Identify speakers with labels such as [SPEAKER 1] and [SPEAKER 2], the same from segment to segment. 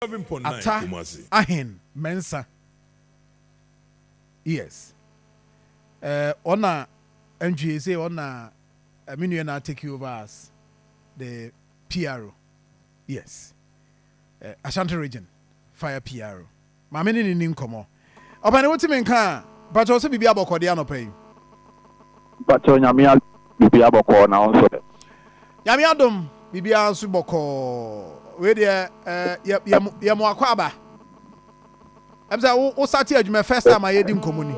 [SPEAKER 1] Ata ahen mensa. Yes. Ona MGA say ona minu na take you over as the PRO. Yes. Ashanti region fire PRO. Ma me ni nkomo. Oba ne wotime nka but also bibia bokode anopai.
[SPEAKER 2] But nyamia bibia bokọ na onso.
[SPEAKER 1] Nyamia dom bibia nso bokọ. We there ya mo akwaba. Am say wo start adwuma first time I yedi nkomo ni.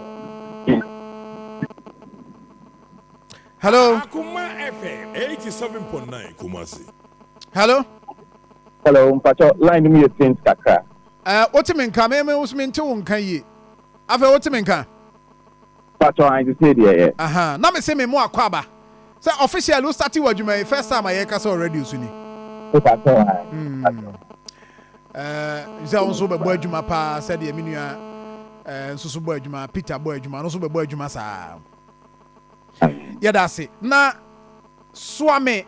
[SPEAKER 1] Hello.
[SPEAKER 3] Akoma FM 87.9 Kumasi.
[SPEAKER 1] Hello.
[SPEAKER 2] Hello, mpacho line me things kakra.
[SPEAKER 1] Otime nka me usme nte wo nka yi. Afa otime nka.
[SPEAKER 2] Mpacho I say there.
[SPEAKER 1] Aha, na me say me mo akwaba. Say official wo start adwuma first time I kasa already usuni.
[SPEAKER 2] Mpacho.
[SPEAKER 1] Say onso be bo adwuma pa say de me nua nso bo adwuma Peter bo adwuma no so be bo adwuma saa. Yeah, that's it. Na Suame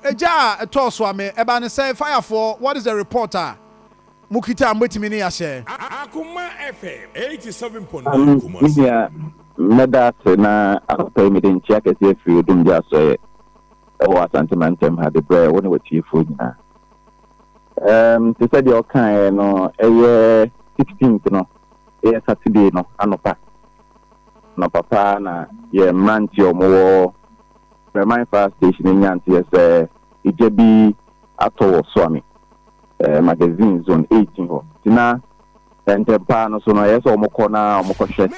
[SPEAKER 1] Eja to Suame eba ne say fire for what is the reporter? Mukita mbetimi ne ya share.
[SPEAKER 3] Akoma FM 87.9 Kumasi.
[SPEAKER 2] Yeah, meda se na akọta mi de nchia kese free dum dia so e wa sentimentum ha de bre woni wati fu nyina. Te said your kind no 16th no Saturday no anopa. No papa na ye manti omo remind fast station in yanti yes ijebi ato Suame magazine zone 18 ho tina entepa no so no yes omo kona omo kohwe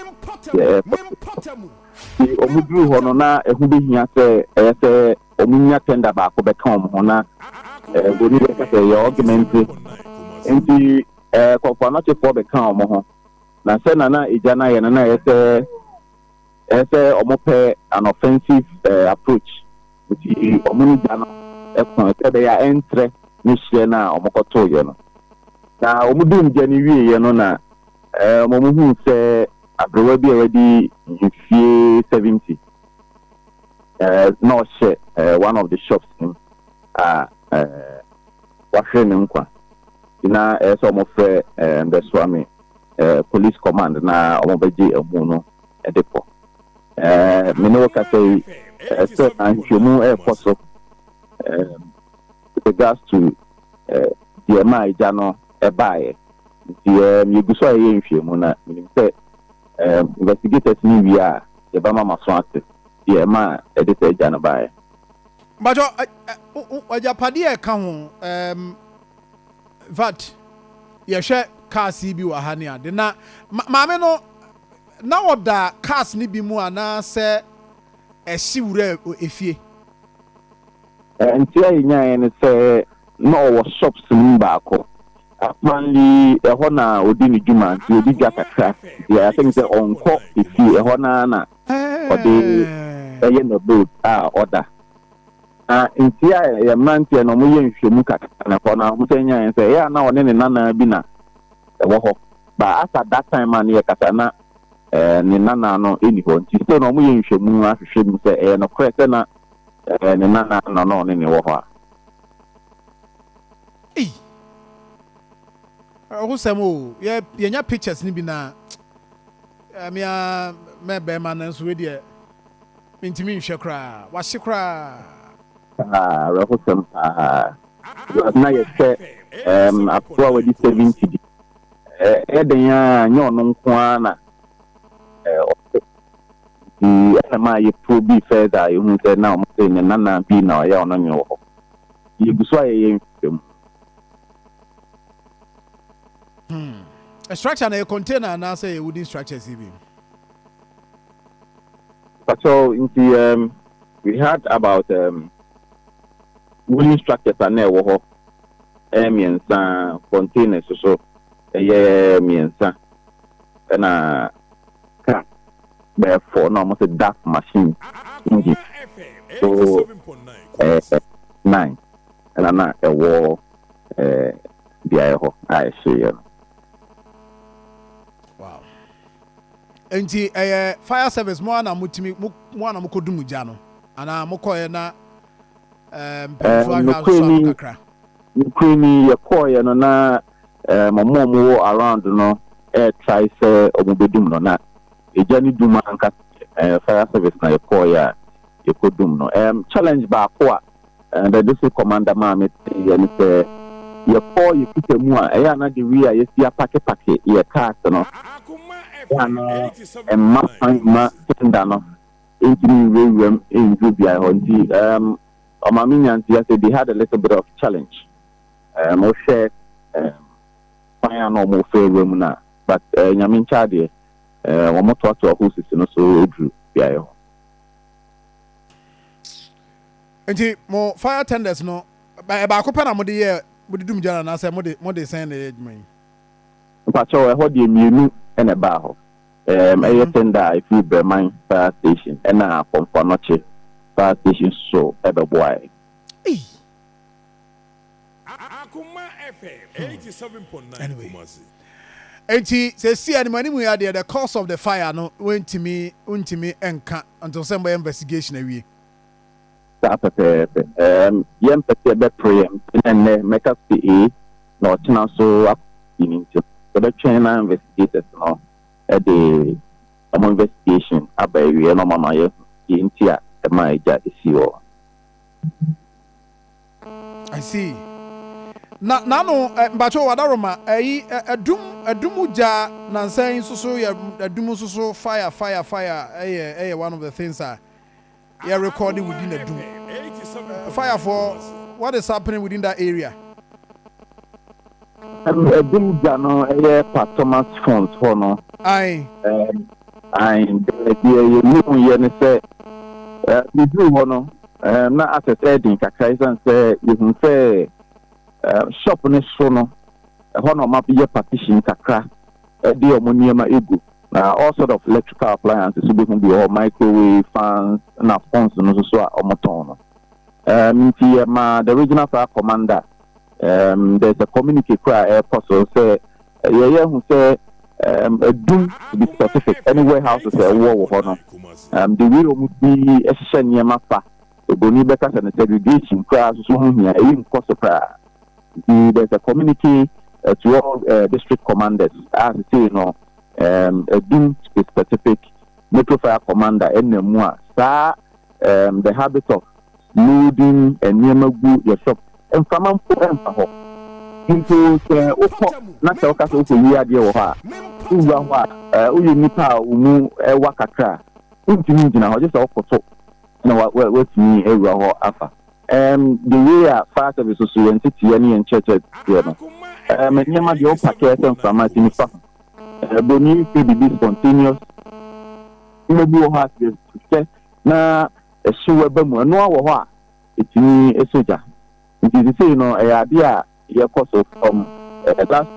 [SPEAKER 2] ye omudru ho no na ehu be hia se yes omunya tender ba ko be kan omo na goni be ka se your argument enti ko for not for be kan omo ho na se na ijana ye na yes omope an offensive approach which omuni dano be ya entre ni hye na omokoto ye no na omudum jani wie ye no na omohu se abrewa bi already fie 70 no share one of the shops in wahwe ne nkwa ina so omofre the Suame police command na omobeji emu no edepo Mino Cafe, and Humu Air Posso, with regards to the MI Jano, a buyer. The Yugusa in Fumuna, investigators in Via, the Bama Maswati, the MI editor Jana buyer.
[SPEAKER 1] But your party account, VAT, your share car CB or Hania, did not, Mamma. Now that cars ni bi mu ana se esiwure efie
[SPEAKER 2] entia nya en se no wo shops ni baako apparently ho na odi ni djuma nti odi ga kakra yeah I think say onko efie ho na odi eye no boat order entia ya mantie no mo ye nhwemu kakra na ho na mo nya en se ya na one ne nana bi na wo ho ba after that time man ye kata na ni nana no eni ho nti so no mo ye nhwemu ahwehwe mu se no kwese na ni nana no ne wo ho
[SPEAKER 1] who samo ye nya pictures ni bi na me be man nso we de intimi nhwe kra wa hye kra
[SPEAKER 2] who sam na ye se apwa we di 70 eden ya nyo no nko ana ma ye probi further you say now mo say nana bi na ya ono nyo ho ye guso aye mfem
[SPEAKER 1] a structure na a container na say wooden structures even
[SPEAKER 2] so we had about wooden structures na wo ho miensa containers so miensa na therefore no almost a dark machine engine so 9 and na a wall dia ho I see you.
[SPEAKER 1] Wow. Enti fire service mo na mutimi mo na mokodumu ja no ana mokoye na kakra
[SPEAKER 2] Ukraine ye koye no na momo around no try say omubedum no na ejani duma anka fire service na ye koye ye kodum no challenge ba ko the district commander ma me say ye call ye kitemu a eya na de wi a ye sia pake ye cars no ya no ma tenda no intimi we in Jubia honti Omaminya say they had a little bit of challenge no share fire no more favor na but nyamin chade omo to offices no so edru bia yo
[SPEAKER 1] enti mo fire tenders no ba ko pa na mo de ye mo de dum jana na say mo de send the admin
[SPEAKER 2] pa cho e ho de mienu ene ba ho tender if you be mine fire station na pompo no che fire station so e be boy
[SPEAKER 3] Akoma FM 87.9 Kumasi.
[SPEAKER 1] Enti se see animani mu ya the cause of the fire no went me enka until some investigation awie.
[SPEAKER 2] Yem pete be preem and make up the no china so up in the China investigators no at the investigation about we no mama ye intia e my ja isi.
[SPEAKER 1] I see. Na no mbacho wadaroma adumuja na nsan susu ya adumu susu fire one of the things you're recording within a doom. Fire for what is happening within that area?
[SPEAKER 2] Adumuja no Thomas funds for no.
[SPEAKER 1] Aye.
[SPEAKER 2] You say we do no na access heading kakaisan say you can say shop ne so no hono map ye partition kakra de omoniema egu na all sort of electrical appliances so be microwave fans na phones no so omoton no the regional fire commander there's a communique airport so say who say do to be specific any warehouses war hono the way omuti ehye niema fa ogoni beka se segregation class so hu hia e cost there's a communique to all district commanders as you say, you know, a doom specific metro fire commander in the mua the habit of loading and near your shop and from into natural castle to year dear uyu nipa umu wakakra unti just all for what me afa the way fire service so entity any and church here no nyama the packet and from Martinifa boni be spontaneous maybe has this na a show bemu no wo ho a etini esoja it is say no idea your cost from last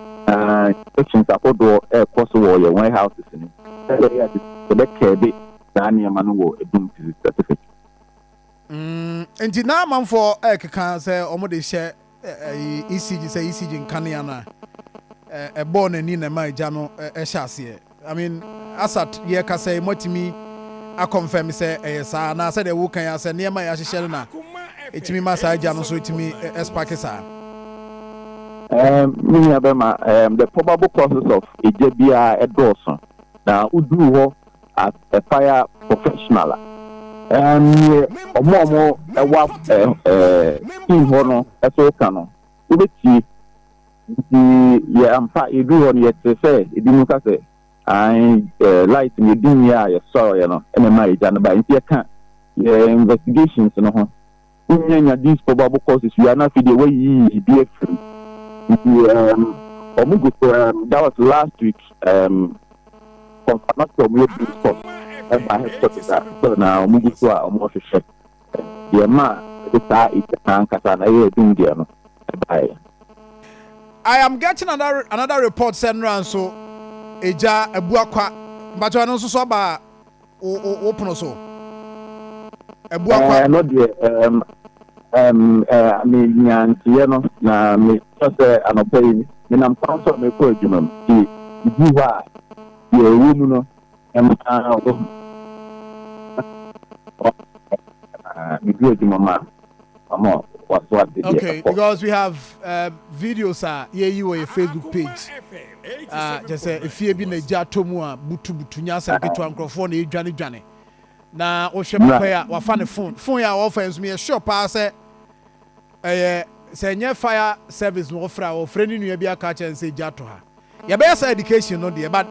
[SPEAKER 2] sections akodo cost wo your warehouses ni the kebe na nyama no wo edum certificate
[SPEAKER 1] enti na man for keka say omo de share ECG say ECG nkane ana born ni na ma ja no hye I mean asat ye ka say motimi a confirm say sa na say the wo kan ya say ne ma ya hye na etimi ma sa ja no so etimi espark sa
[SPEAKER 2] me abema the probable causes of ejebia edoso na udu ho as a fire professional omo ewa team ho no eso ka no ubeti ye ampa edu ho no ye say edimu ka say light me din ya ye so ye no ene ma ija no ba nti ka investigations no ho unyanya these probable causes we are not the way you be free that was last week confirmed from your discourse by headquarters so now muguso a omo hwehwe the ma it's kasa na ye dum dia no bye.
[SPEAKER 1] I am getting another report send round so eja ebuakwa but no so ba open so ebuakwa
[SPEAKER 2] no the I mean nyantie no na me just anopai me nam council me ko adwuma ti wa ye wu no me do adwuma ma amo
[SPEAKER 1] Okay, because we have videos you on your Facebook page. Just say if you be na jatomu a butu nyasa ketu ankrofo na edwane na wo hwe papa ya wa fa ne phone ya wo fa enso me sure pa say say nye fire service no ofra wo freni nua bi aka chen say jato ha ya be say education no there but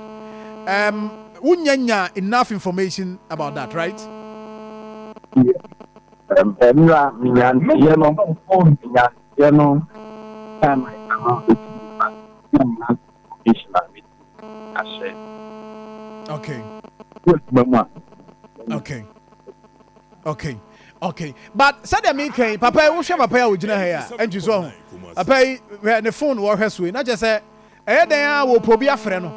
[SPEAKER 1] unyanya enough information about that, right? Okay. But said me can papa wo hwe papa wo gina here entu so papa the phone wo hwe so na just say den a wo pobi afre no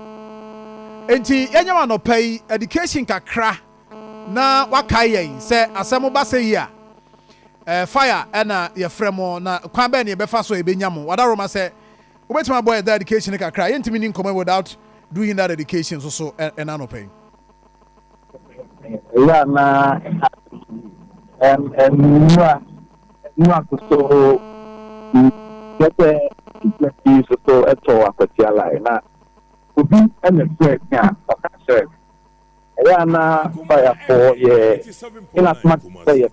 [SPEAKER 1] enti yenya no pay education kakra na wakai yen say asemo ba say here fire na ye fremo na kwan ba ne be fa so e benya mo wada roma say obetima boy that education kakra yentimi ni come without doing that education so and no pay
[SPEAKER 2] yeah na nua so get so eto akwatiala na obi ene fresh ya okay yeah na fire for yeah in as much say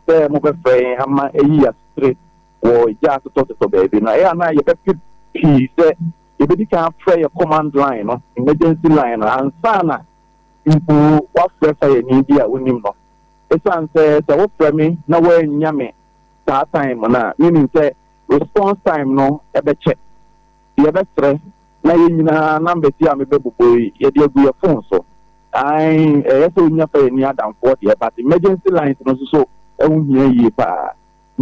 [SPEAKER 2] say mo be free ama eyi straight wo ja to baby na yeah na you be say you be can free your command line no emergency line and sana people what free ni dia wonim no esan say wo free me na wo nya me that time na meaning say response time no e be check you be stress na yina number ti am be boboy ye de agu your phone so I so nya fa ni adam for there but emergency lines no so ehun yi pa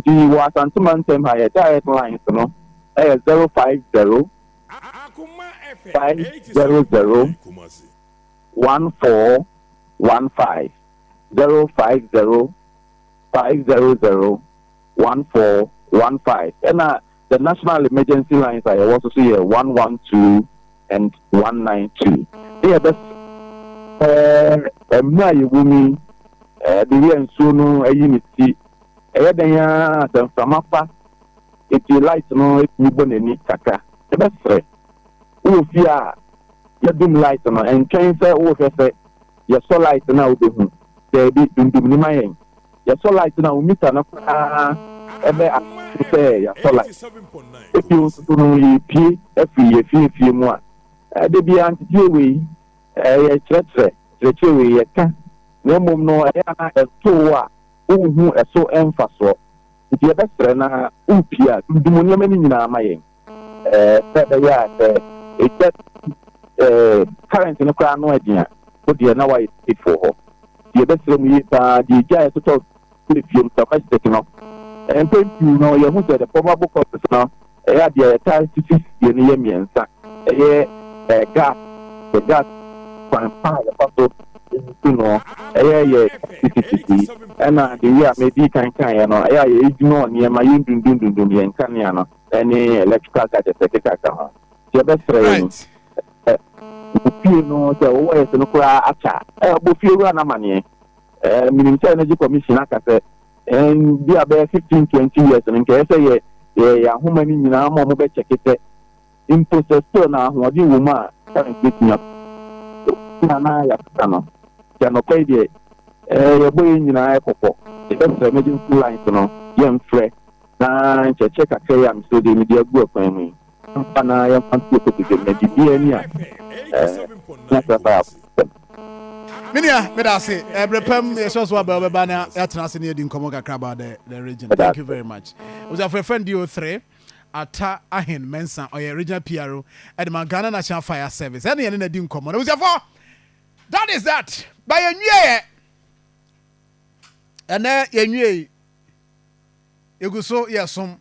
[SPEAKER 2] di wa santuman tem ha ye direct lines no 050
[SPEAKER 3] Akoma FM
[SPEAKER 2] 500 1415 050 500 1415 and the national emergency lines are also see 112 and 192 yeah that's na yewumi the year so no ayiniti den ya the famafa it light no it mi bonani kaka e be fre wo fia ya dum light no en twen say wo fe ya so light na wo be hu dey bi dum ni mayen ya so light na wo meter na ebe say ya so light if you no yi pi efi mu a de bi anti we ya tretre we ka no mum no ya na eto a uhu eso emfaso ti ebe stre na upia dumuni mani nyina amayen say ya current no kwa no adia o de na wa it for ho ti ebe stre mu yi pa di ja eso to the film capacity no and thank you no you who said the probable causes no ya de tie to ye ni ye miensa gas the gas pan the photo no ye and the year maybe kan no ya ye no ni ma yin dundun ye kan ya no any electrical gadget ka the best friend no the way no kwa acha bo fie ru na mane Minister Energy Commission aka say and be about 15-20 years and can say yeah how many nyina mo be check it in process na ho di woman can get me na ya kana no pay the ya boy nyina ekoko the best emergency lines no yam free na check akaya am so the media go akwan mu pana ya fanti ko de media bi ani a Minia,
[SPEAKER 1] medase, ebrepem yeso so aba beba na yatenase ne yedi nkomo kakra about the region. Thank you very much. Was our friend DO3 ata ahen mensa or regional PRO at the Ghana National Fire Service. Any na di nkomo. Was for that is that. By enwie and yenwie eguso yesom